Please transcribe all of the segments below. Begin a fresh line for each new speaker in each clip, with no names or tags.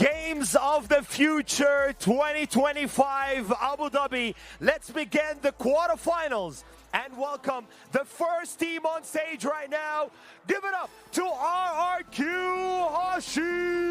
Games of the Future 2025 Abu Dhabi. Let's begin the quarterfinals and welcome the first team on stage right now. Give it up to RRQ Hoshi.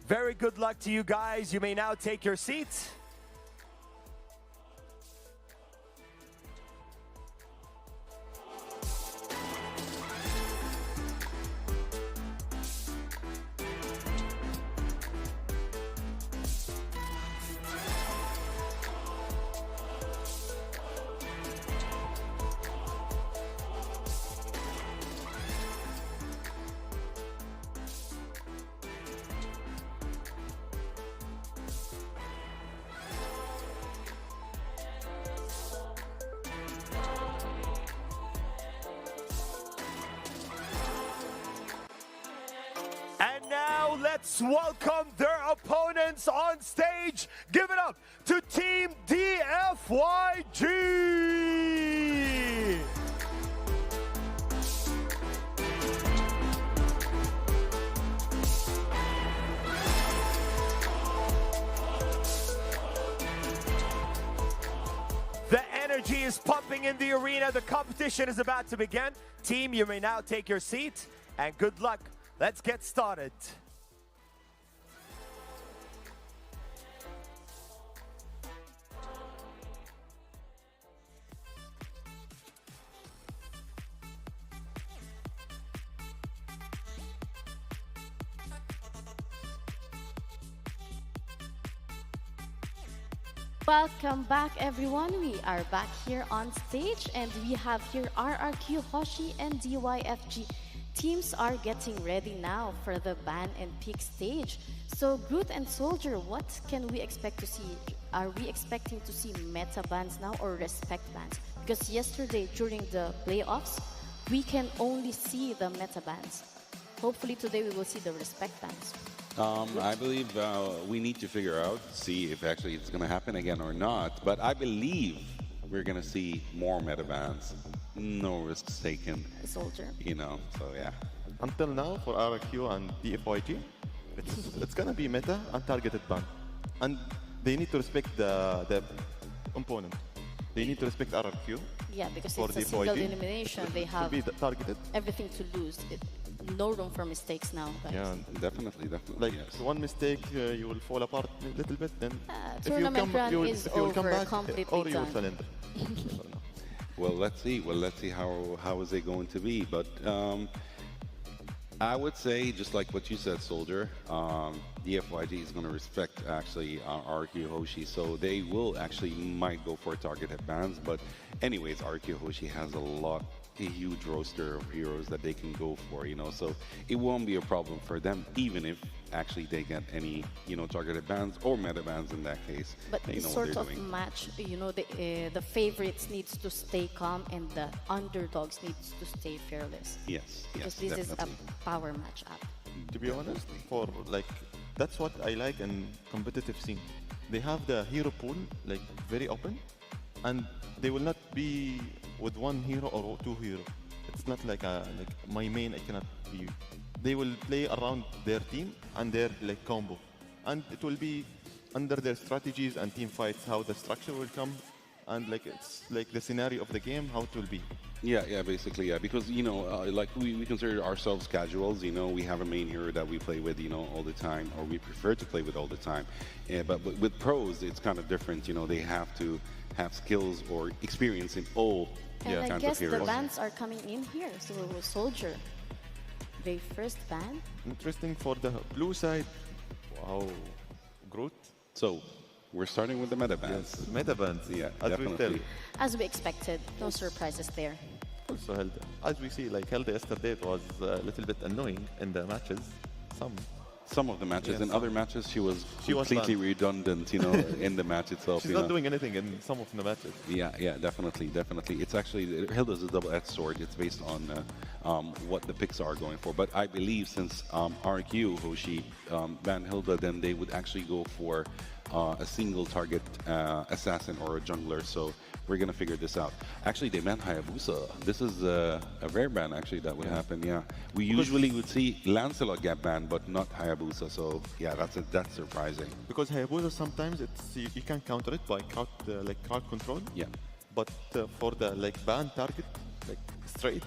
Very good luck to you guys. You may now take your seats. And now let's welcome their opponents on stage. Give it up to Team DFYG. The energy is pumping in the arena. The competition is about to begin. Team, you may now take your seat and good luck. Let's get started.
Welcome back, everyone. We are back here on stage and we have here RRQ, Hoshi, and DYFG. Teams are getting ready now for the ban and pick stage. So Groot and Soldier, what can we expect to see? Are we expecting to see meta bans now or respect bans? Because yesterday during the playoffs, we can only see the meta bans. Hopefully today we will see the respect bans.
I believe we need to figure out, see if actually it's going to happen again or not. But I believe we're going to see more meta bans. No risks taken.
Soldier.
You know, so yeah.
Until now, for RRQ and DFYG, it's going to be meta and targeted ban. And they need to respect the opponent. They need to respect RRQ.
Yeah, because
for
it's a
DFYG.
single elimination. They have
targeted.
everything to lose. No room for mistakes now, guys.
Yeah,
Definitely.
like
Yes.
one mistake, you will fall apart a little bit. Then if you
Tournament run is
if you will come
over,
back,
completely
or you will
done.
surrender.
Well, let's see. How is it going to be? But I would say, just like what you said, Soldier, DFYG is going to respect actually RQ Hoshi, so they will actually might go for targeted bans. But anyways, RQ Hoshi has a huge roster of heroes that they can go for, you know, so it won't be a problem for them, even if actually they get any, you know, targeted bans or meta bans in that case.
But
they
this
know what
sort
they're
of
doing.
match, you know, the favorites needs to stay calm and the underdogs needs to stay fearless.
Yes,
Because
yes,
this
definitely.
is a power match up.
To be honest, for like that's what I like in competitive scene. They have the hero pool like very open, and they will not be with one hero or two hero. It's not like my main I cannot be. They will play around their team and their like combo, and it will be under their strategies and team fights how the structure will come, and like it's like the scenario of the game how it will be.
Yeah, basically, yeah, because, you know, like we consider ourselves casuals, you know, we have a main hero that we play with, you know, all the time, or we prefer to play with all the time. Yeah, but with pros, it's kind of different, you know, they have to have skills or experience in all
And I
kinds
guess
of
the
heroes.
bans are coming in here. So Soldier, they first ban.
Interesting for the blue side. Wow, Groot.
So, we're starting with the meta bans.
Yes, meta bans.
Yeah,
as we tell.
definitely.
As we expected, no surprises there.
Also Helda. As we see, like Helda yesterday, it was a little bit annoying in the matches.
some of the matches.
Yeah,
In other matches, she was
She was
completely
banned.
redundant, in the match itself.
She's
you
not
know.
doing anything in some of the matches.
Yeah, definitely. It's actually, Hilda's a double-edged sword. It's based on what the picks are going for. But I believe since RRQ, Hoshi, banned Hilda, then they would actually go for a single target assassin or a jungler. So we're going to figure this out. Actually, they banned Hayabusa. This is a rare ban, actually, that would happen, yeah. We usually would see Lancelot get banned, but not Hayabusa. So, yeah, that's surprising.
Because Hayabusa sometimes you can counter it by crowd control.
Yeah.
But for the ban target, straight,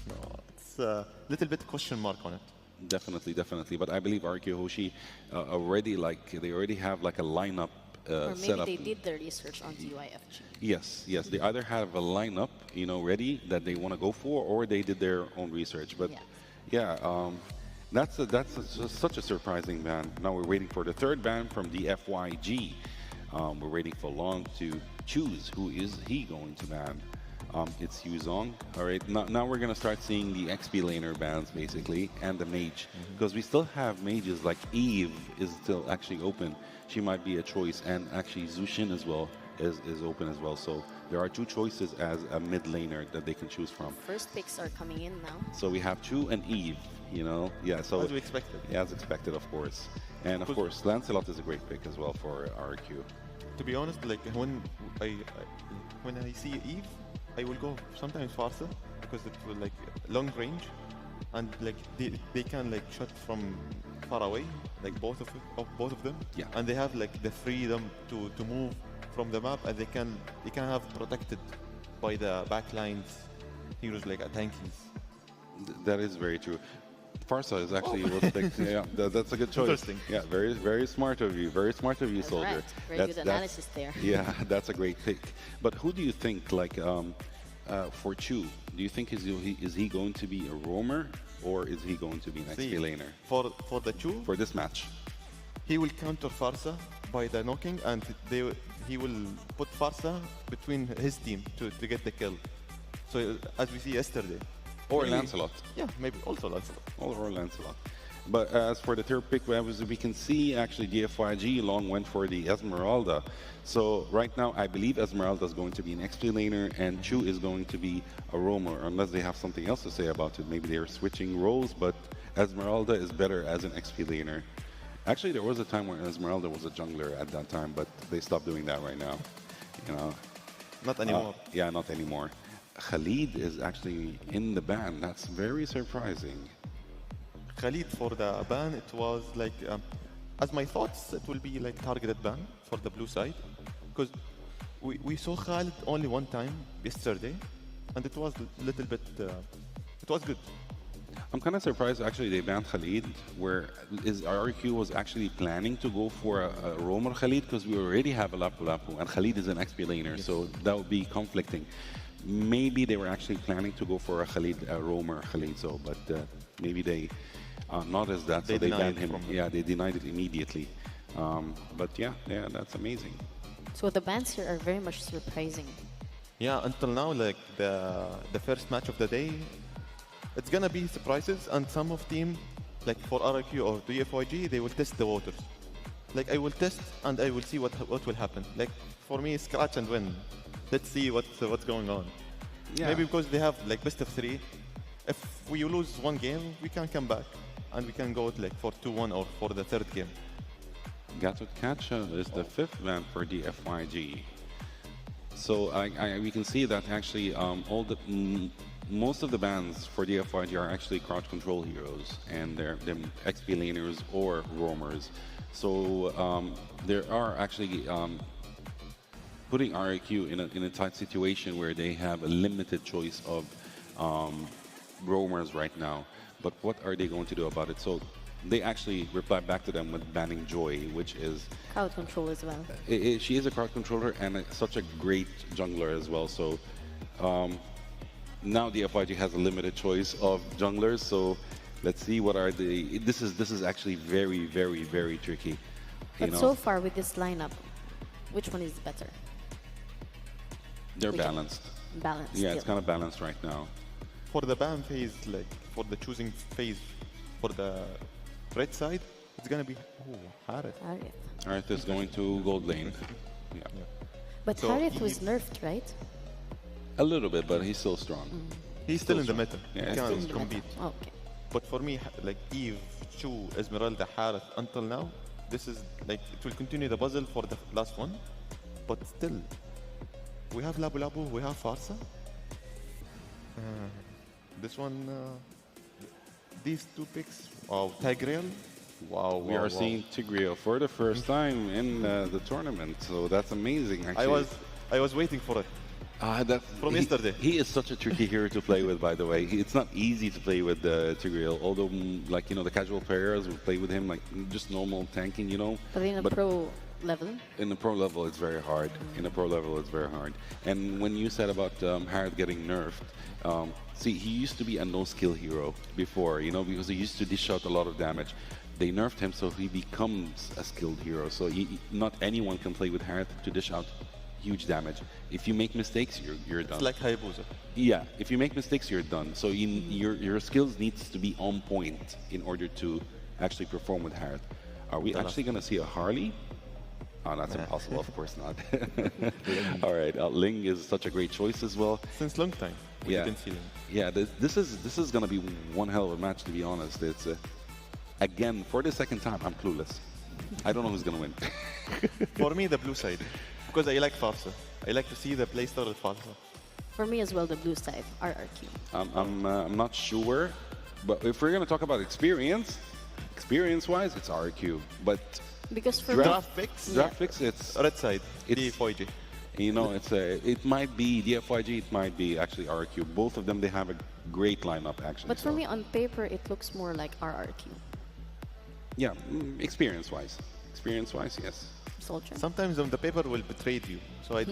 no, it's a little bit question mark on it.
Definitely. But I believe RQ Hoshi already, they already have a lineup
Or
set
maybe
up.
they did their research on DYFG.
Yes. They either have a lineup, ready that they want to go for, or they did their own research. But that's such a surprising ban. Now we're waiting for the third ban from DFYG. We're waiting for Long to choose who is he going to ban. It's Yuzong. All right, now we're gonna start seeing the XP laner bans basically, and the mage, because we still have mages like Eve is still actually open. She might be a choice, and actually Zushin as well is open as well. So there are two choices as a mid laner that they can choose from.
First picks are coming in now.
So we have Chu and Eve. Yeah. So
As we expected.
Yeah, as expected, of course. And of course, Lancelot is a great pick as well for RQ.
To be honest, when I see Eve, I will go sometimes Farsa because it will long range, and they can shot from far away, both of them.
Yeah.
And they have the freedom to move from the map, and they can have protected by the backlines heroes like tankies.
That is very true. Farsa is actually was picked. Yeah, that's a good choice.
Interesting.
Yeah, very smart of you. Very smart of you,
That's
soldier.
right. Very good analysis there.
Yeah, that's a great pick. But who do you think, for Chu? Do you think is he going to be a roamer, or is he going to be an XP laner
For the Chu,
for this match?
he will counter Farsa by the knocking, and he will put Farsa between his team to get the kill. So as we see yesterday.
Or
Maybe-
Lancelot?
Yeah, maybe also Lancelot.
Or Lancelot. But as for the third pick, we can see actually DFYG Long went for the Esmeralda. So right now, I believe Esmeralda is going to be an XP laner, and Chu is going to be a roamer, unless they have something else to say about it. Maybe they're switching roles, but Esmeralda is better as an XP laner. Actually, there was a time when Esmeralda was a jungler at that time, but they stopped doing that right now.
Not anymore.
Yeah, not anymore. Khalid is actually in the ban. That's very surprising.
Khalid for the ban, it was as my thoughts, it will be targeted ban for the blue side, because we saw Khalid only one time yesterday, and it was a little bit, it was good.
I'm kind of surprised actually they banned Khalid, where RRQ was actually planning to go for a roamer Khalid, because we already have a Lapu Lapu, and Khalid is an XP laner, so that would be conflicting. Maybe they were actually planning to go for a roamer Khalid, but maybe they noticed that, so they banned him. Yeah, they denied it immediately. But yeah, that's amazing.
So the bans here are very much surprising.
Yeah, until now, the first match of the day, it's gonna be surprises, and some of team, for RRQ or DFYG, they will test the waters. I will test and I will see what will happen. For me, scratch and win. Let's see what's going on.
Yeah.
Maybe because they have best of 3. If we lose one game, we can come back and we can go for 2-1 or for the third game.
Gatot Kacha is the fifth ban for DFYG. So we can see that actually most of the bans for DFYG are actually crowd control heroes, and they're XP laners or roamers. So there are actually putting RRQ in a tight situation where they have a limited choice of roamers right now. But what are they going to do about it? So they actually replied back to them with banning Joy, which is
Crowd control as well.
she is a crowd controller and such a great jungler as well. So now DFYG has a limited choice of junglers. So let's see what are the. This is actually very tricky.
But so far with this lineup, which one is better?
They're balanced.
Balanced.
Yeah, it's kind of balanced right now.
For the ban phase, for the choosing phase, for the red side, It's gonna be Harith.
Harith.
Harith is going to gold lane. Yeah.
But
So
Harith was nerfed, right?
A little bit, but he's still strong.
He's still in the meta.
Yeah,
He
he's
can
still
In the
compete.
meta. Okay.
But for me, like Eve, Chu, Esmeralda, Harith, until now, this is like it will continue the puzzle for the last one. But still, we have Labu Labu, we have Farsa. This one, these two picks. Wow, Tigreal. Wow,
We are seeing Tigreal for the first time in the tournament, so that's amazing. Actually,
I was waiting for it. From yesterday.
He is such a tricky hero to play with, by the way. It's not easy to play with Tigreal, although, like, you know, the casual players will play with him, like, just normal tanking, you know.
But in a pro level?
In the pro level, it's very hard. In the pro level, it's very hard. And when you said about Harith getting nerfed, see, he used to be a no-skill hero before, you know, because he used to dish out a lot of damage. They nerfed him, so he becomes a skilled hero. So not anyone can play with Harith to dish out huge damage. If you make mistakes, you're done.
It's like Hayabusa.
Yeah, if you make mistakes, you're done. So your skills needs to be on point in order to actually perform with Harith. Are we actually going to see a Harley? Oh, that's impossible. Of course not. All right, Ling is such a great choice as well.
Since long time, we
Yeah.
didn't see them.
Yeah, this is going to be one hell of a match, to be honest. It's again, for the second time, I'm clueless. I don't know who's going to win.
For me, the blue side. Because I like Farsa. I like to see the playstyle of Farsa.
For me as well, the blue side, RRQ.
I'm not sure, but if we're going to talk about experience-wise, it's RRQ. But
Because for
Draft picks?
draft picks, it's
Red side,
It's-
DFYG.
you know, it might be DFYG, it might be actually RRQ. Both of them, they have a great lineup actually.
But for
so-
me, on paper, it looks more like RRQ.
yeah, experience-wise, yes.
Soldier.
Sometimes on the paper will betray you. So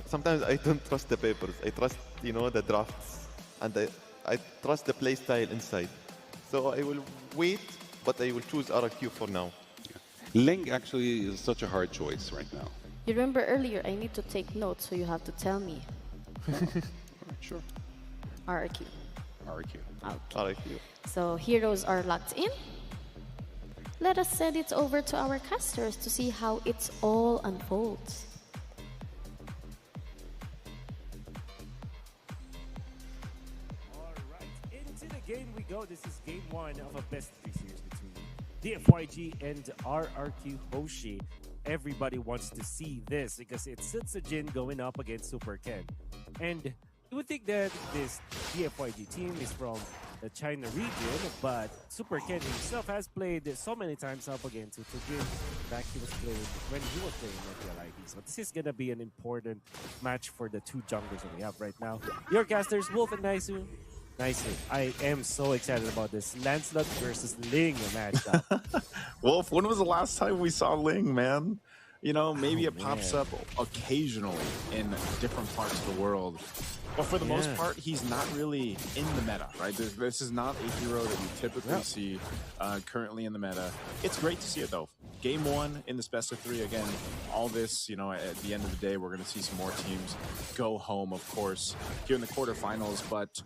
sometimes I don't trust the papers. I trust, you know, the drafts. And I trust the playstyle inside. So I will wait, but I will choose RRQ for now.
Ling actually is such a hard choice right now.
You remember earlier, I need to take notes, so you have to tell me.
Sure.
RRQ.
RRQ.
Okay.
RRQ.
So heroes are locked in. Let us send it over to our casters to see how it's all unfolds.
All right, into the game we go. This is game one of a best-of-3 series between DFYG and RRQ Hoshi. Everybody wants to see this because it's Sutsujin going up against Super Ken. And you would think that this DFYG team is from the China region, but Super Ken himself has played so many times up against Sutsujin. Back when he was playing at the LID. So this is gonna be an important match for the two junglers that we have right now. Your casters, Wolf and Naisu. Naisu, I am so excited about this Lancelot versus Ling matchup.
Wolf, when was the last time we saw Ling, man? You know, maybe
Oh,
it pops
man.
up occasionally in different parts of the world. But for the most part, he's not really in the meta, right? This is not a hero that you typically see currently in the meta. It's great to see it, though. Game one in this best-of-3, again, all this, you know, at the end of the day, we're going to see some more teams go home, of course, here in the quarterfinals. But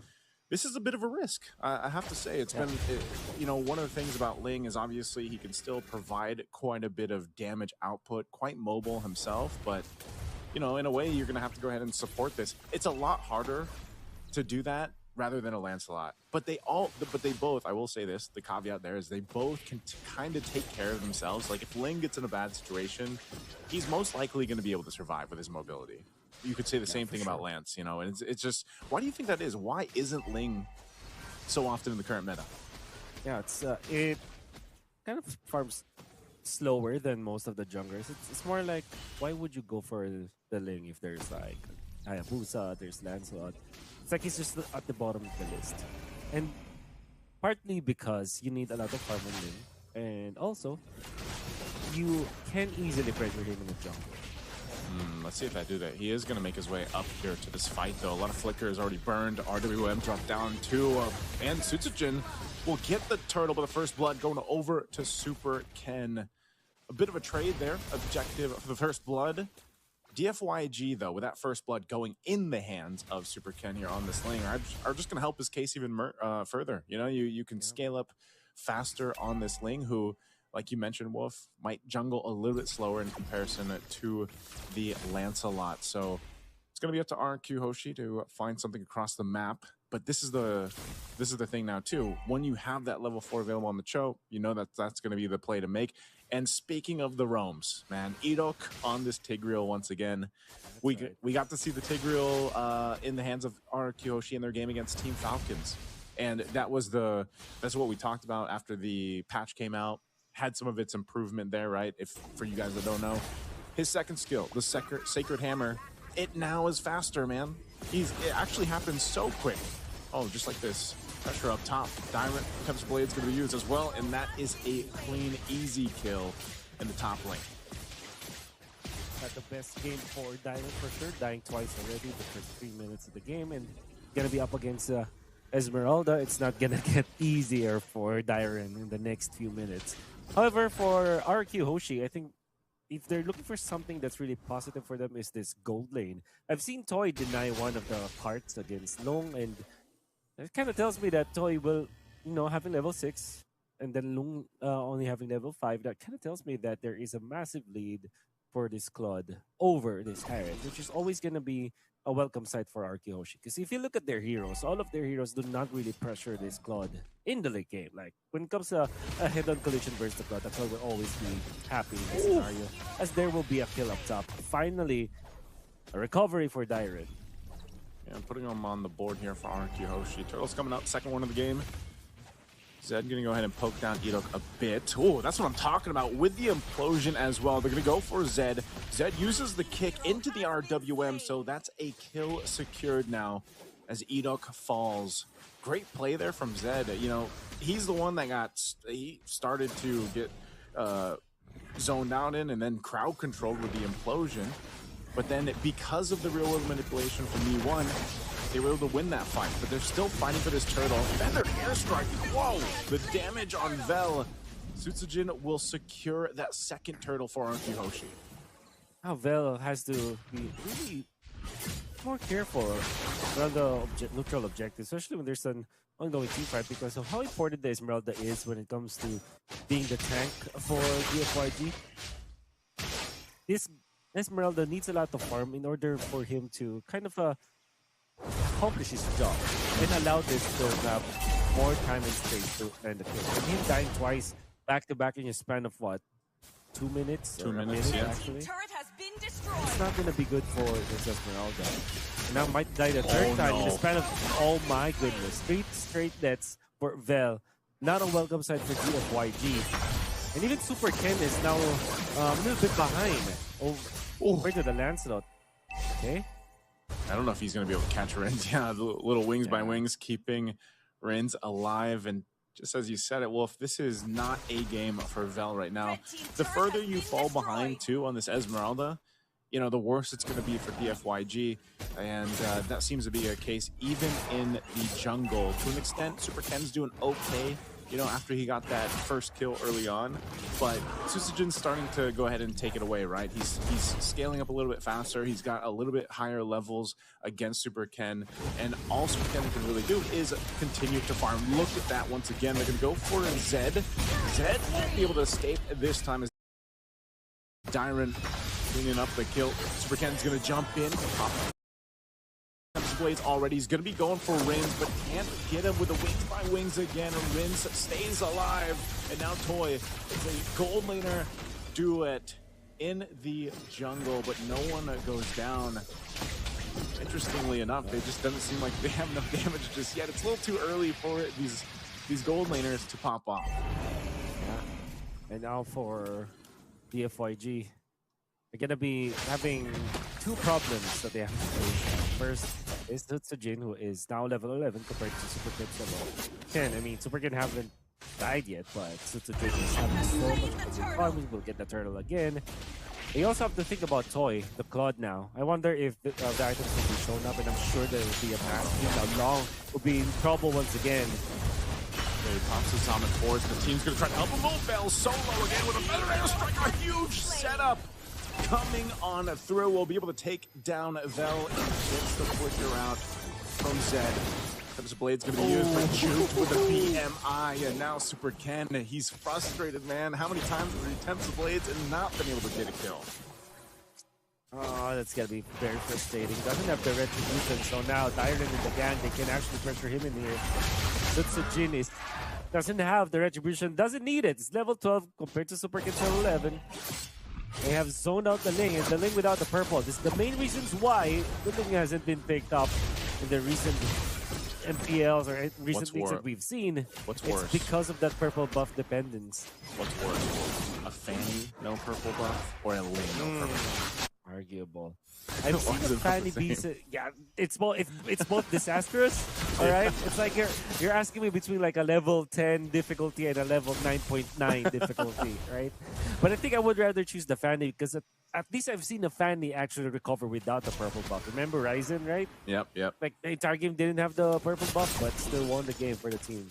this is a bit of a risk, I have to say. It's been, you know, one of the things about Ling is obviously he can still provide quite a bit of damage output, quite mobile himself, but, you know, in a way, you're going to have to go ahead and support this. It's a lot harder to do that rather than a Lancelot. But they both, I will say this, the caveat there is they both can kind of take care of themselves. Like, if Ling gets in a bad situation, he's most likely going to be able to survive with his mobility. You could say the same thing about Lance, you know, and it's just, why do you think that is? Why isn't Ling so often in the current meta?
Yeah, it kind of farms slower than most of the junglers. It's more like, why would you go for the Ling if there's like Hayabusa, there's Lancelot? It's like he's just at the bottom of the list. And partly because you need a lot of farm on Ling, and also you can easily pressure him in the jungle.
Let's see if I do that. He is going to make his way up here to this fight, though. A lot of Flicker is already burned. RWM dropped down too. And Sutsujin will get the turtle, but the first blood going over to Super Ken. A bit of a trade there. Objective for the first blood. DFYG, though, with that first blood going in the hands of Super Ken here on this lane, are just going to help his case even further. You know, you can scale up faster on this Ling, who like you mentioned, Wolf, might jungle a little bit slower in comparison to the Lancelot. So it's going to be up to RRQ Hoshi to find something across the map. But this is the thing now too. When you have that level 4 available on the Cho, you know that that's going to be the play to make. And speaking of the roams, man, Edok on this Tigreal once again. We got to see the Tigreal in the hands of RRQ Hoshi in their game against Team Falcons. And that's what we talked about after the patch came out. Had some of its improvement there, right? If for you guys that don't know, his second skill, the Sacred Hammer, it now is faster, man. It actually happens so quick. Oh, just like this. Pressure up top. Direct Tempest Blade's going to be used as well, and that is a clean, easy kill in the top lane.
Had the best game for Dyran for sure. Dying twice already the first 3 minutes of the game, and gonna be up against Esmeralda. It's not gonna get easier for Dyran in the next few minutes. However, for RQ Hoshi, I think if they're looking for something that's really positive for them is this gold lane. I've seen Toy deny one of the parts against Long, and it kind of tells me that Toy will, having level 6, and then Long only having level 5. That kind of tells me that there is a massive lead for this Claude over this Harriet, which is always going to be a welcome sight for RQ Hoshi. Because if you look at their heroes, all of their heroes do not really pressure this Claude in the late game. Like, when it comes to a head-on collision versus the Claude, that's why we'll always be happy in this scenario, as there will be a kill up top. Finally, a recovery for Dyran.
Yeah, I'm putting them on the board here for RQ Hoshi. Turtle's coming out, second one of the game. Zed gonna go ahead and poke down Edok a bit. Oh, that's what I'm talking about with the implosion as well. They're gonna go for Zed. Zed uses the kick into the RWM, so that's a kill secured now as Edok falls. Great play there from Zed. He's the one that he started to get zoned out in and then crowd controlled with the implosion. But then because of the real world manipulation from E1, they were able to win that fight, but they're still fighting for this turtle. And their airstrike, whoa! The damage on Vel. Sutsujin will secure that second turtle for RQ Hoshi.
Now Vel has to be really more careful around the neutral objective, especially when there's an ongoing team fight, because of how important the Esmeralda is when it comes to being the tank for DFYG. This Esmeralda needs a lot of farm in order for him to kind of accomplish his job and allow this to have more time and space to end the kill. And him dying twice back-to-back in a span of what? 2 minutes?
2 minutes, yeah.
Actually. It's not going to be good for this Esmeralda. And now might die the third time in the span of, oh my goodness, 3 straight deaths for Vel. Not a welcome sight for DFYG. And even Super Ken is now a little bit behind over to the Lancelot. Okay.
I don't know if he's going to be able to catch Renz. Yeah, the little wings by wings, keeping Renz alive. And just as you said it, Wolf, this is not a game for Vel right now. The further you fall behind, too, on this Esmeralda, the worse it's going to be for DFYG. And that seems to be a case even in the jungle. To an extent, Super Ken's doing okay, after he got that first kill early on. But Susujin's starting to go ahead and take it away, right? He's scaling up a little bit faster. He's got a little bit higher levels against Super Ken. And all Super Ken can really do is continue to farm. Look at that once again. They're going to go for Zed. Zed won't be able to escape this time as Dyran cleaning up the kill. Super Ken's going to jump in. Blades already. He's going to be going for Rins, but can't get him with the wings by wings again. And Rins stays alive. And now Toy is a gold laner duet in the jungle, but no one goes down. Interestingly enough, it just doesn't seem like they have enough damage just yet. It's a little too early for these gold laners to pop off.
Yeah. And now for DFYG, they're going to be having 2 problems that they have to face. First is Sutsujin, who is now level 11 compared to Super Ken's level 10. I mean, Super Ken haven't died yet, but Sutsujin is having so much of a farming. We'll get the turtle again. They also have to think about Toy, the Claude now. I wonder if the items will be shown up, and I'm sure there will be a mass. Now Long will be in trouble once again.
Okay, pops his Summon Force. The team's going to try to help him. Vel solo again with a better airstrike. A huge setup coming on through. We'll be able to take down Vel and gets the flicker out from Zed. Tempest Blade's gonna be used, but juked with a BMI, and now Super Ken, he's frustrated, man. How many times have he Tempest Blades and not been able to get a kill?
Oh, that's gonna be very frustrating. Doesn't have the retribution, so now Dyron and the gang, they can actually pressure him in here. Sutsujin is doesn't have the retribution, doesn't need it. It's level 12 compared to Super Ken level 11. They have zoned out the lane, and the lane without the purple. This is the main reasons why the lane hasn't been picked up in the recent MPLs or recent things that we've seen.
What's worse?
It's because of that purple buff dependence.
What's worse? A Fanny, no purple buff, or a lane, no purple buff?
Arguable. I've seen the Fanny beast. Yeah, it's both disastrous. All right, it's like you're asking me between like a level 10 difficulty and a level 9.9 difficulty, right? But I think I would rather choose the Fanny because at least I've seen the Fanny actually recover without the purple buff. Remember Ryzen, right?
Yep.
Like the entire game didn't have the purple buff, but still won the game for the team.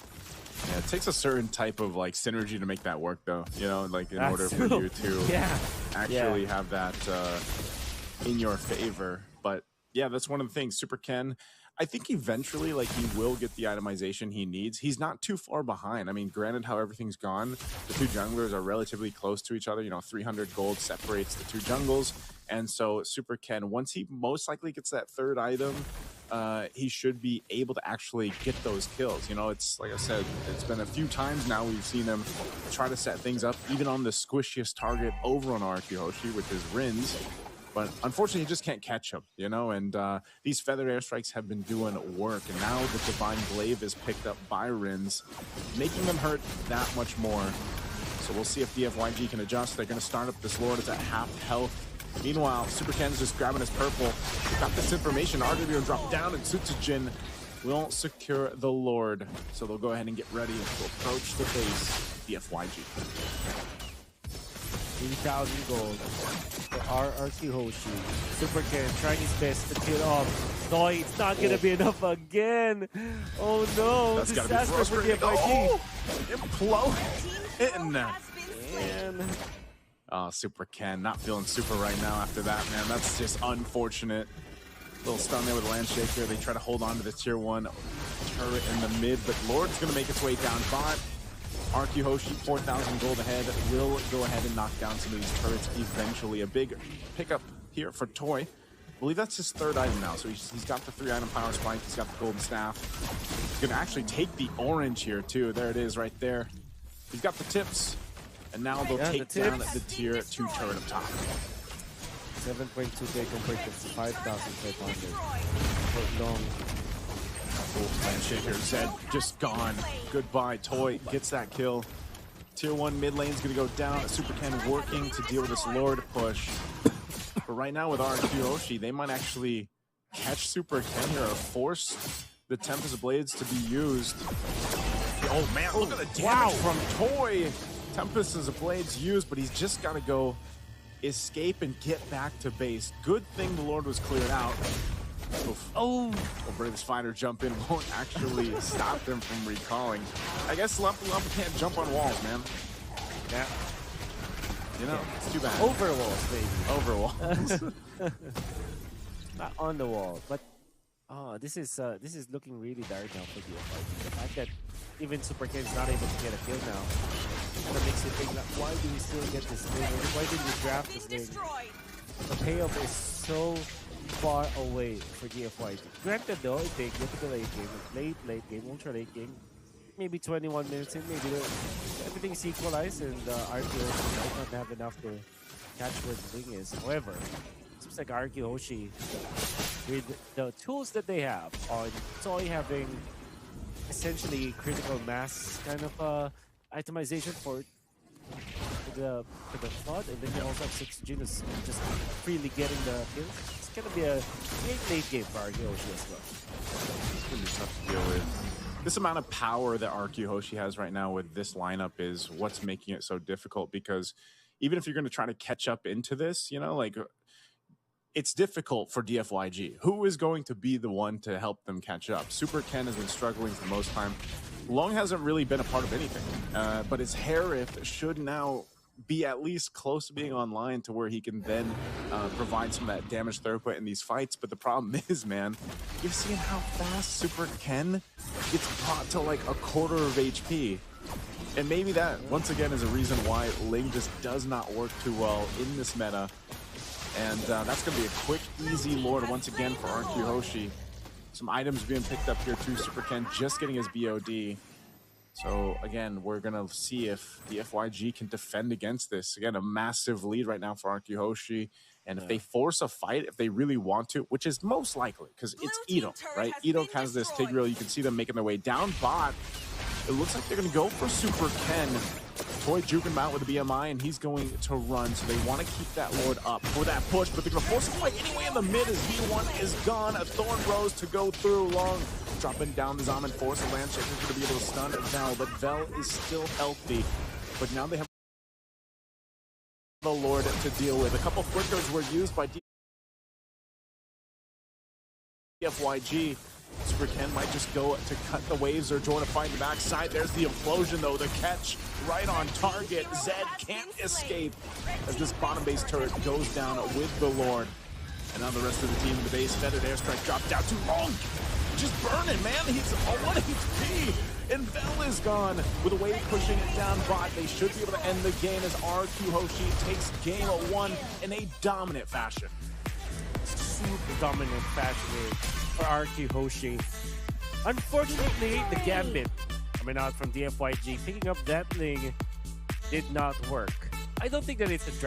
Yeah, it takes a certain type of like synergy to make that work, though. You know, like in order for you to actually have that in your favor. But yeah, that's one of the things. Super Ken, I think eventually, like, he will get the itemization he needs. He's not too far behind. I mean, granted, how everything's gone, the two junglers are relatively close to each other. You know, 300 gold separates the two jungles. And so Super Ken, once he most likely gets that third item, he should be able to actually get those kills. You know, it's like I said, it's been a few times now we've seen him try to set things up, even on the squishiest target over on RRQ Hoshi, which is Rins. But unfortunately, you just can't catch him, you know? And these feathered airstrikes have been doing work. And now the Divine Glaive is picked up by Rins, making them hurt that much more. So we'll see if DFYG can adjust. They're going to start up this Lord. It's at half health. Meanwhile, Super Ken's just grabbing his purple. We've got this information. RW will drop down, and Sutsujin will secure the Lord. So they'll go ahead and get ready to approach the base. DFYG.
3,000 gold for RRQ Hoshi. Super Ken trying his best to kill off. No, it's not going to be enough again. Oh no,
that's
disaster for DFYG.
Oh, implode. Man. Oh, Super Ken not feeling super right now after that, man. That's just unfortunate. Little stun there with Land Shaker. They try to hold on to the tier 1 turret in the mid, but Lord's going to make its way down bot. RQ Hoshi, 4,000 gold ahead, will go ahead and knock down some of these turrets eventually. A big pickup here for Toy. I believe that's his third item now, so he's got the 3-item power spike, he's got the golden staff. He's gonna actually take the orange here too. There it is right there. He's got the tips, and now they'll take down the tier 2 turret up top.
7.2k compared to 5,500 for long.
Land Shaker, Zed just gone. Goodbye, Toy gets that kill. Tier 1 mid lane's gonna go down. Super Ken working to deal with this Lord push. But right now with RRQ Hoshi, they might actually catch Super Ken here or force the Tempest Blades to be used. Oh man, look at the damage from Toy. Tempest Blades used, but he's just gotta go escape and get back to base. Good thing the Lord was cleared out. Oof. Oh, Bravest Fighter jump in won't actually stop them from recalling. I guess Lumpy can't jump on walls, man.
Yeah.
You know, it's too bad.
Over walls, baby.
Over walls.
Not on the wall, but this is looking really dark now for DFYG. The fact that even Super Ken is not able to get a kill now, kind of makes you think, like, why do we still get this lane? Why did we draft this lane? The payoff is so far away for DFYG. Granted though, it takes look at the late game, ultra late game. Maybe 21 minutes in, maybe everything's equalized and RQ might not have enough to catch where the thing is. However, it seems like RQ Hoshi, with the tools that they have, on Toy having essentially critical mass kind of itemization for the flood, and then you also have 6 Genus just freely getting the kills. It's gonna be a great late game for RQ Hoshi as well.
It's gonna be tough to deal with. This amount of power that RQ Hoshi has right now with this lineup is what's making it so difficult, because even if you're going to try to catch up into this, you know, like, it's difficult for DFYG. Who is going to be the one to help them catch up? Super Ken has been struggling for the most time. Long hasn't really been a part of anything, but his Harith should now be at least close to being online to where he can then provide some of that damage throughput in these fights. But the problem is, man, you're seeing how fast Super Ken gets brought to like a quarter of HP. And maybe that, once again, is a reason why Ling just does not work too well in this meta. And that's going to be a quick, easy Lord once again for RRQ Hoshi. Some items being picked up here too. Super Ken just getting his BOD. So again, we're going to see if the DFYG can defend against this. Again, a massive lead right now for RRQ Hoshi. And if they force a fight, if they really want to, which is most likely, because it's Edo, right? Edo has this Tigreal. You can see them making their way down bot. It looks like they're going to go for Super Ken. Toy juking him out with a BMI, and he's going to run. So they want to keep that Lord up for that push, but they're going to force a fight anyway in the mid as V1 is gone. A Thorn Rose to go through. Long dropping down the Zaman, force a land check. He's going to be able to stun Vel, but Vel is still healthy. But now they have the Lord to deal with. A couple flickers were used by DFYG. Super Ken might just go to cut the waves or join to find the backside. There's the implosion though, the catch right on target. Zed can't escape as this bottom base turret goes down with the Lord. And now the rest of the team in the base, feathered airstrike dropped down too long. Just burning, man. He's on 1 HP. And Vel is gone with a wave pushing it down bot. They should be able to end the game as RRQ Hoshi takes game 1 in a dominant fashion.
Super dominant fashion for RRQ Hoshi. Unfortunately, the Gambit coming out from DFYG, picking up that thing did not work. I don't think that it's a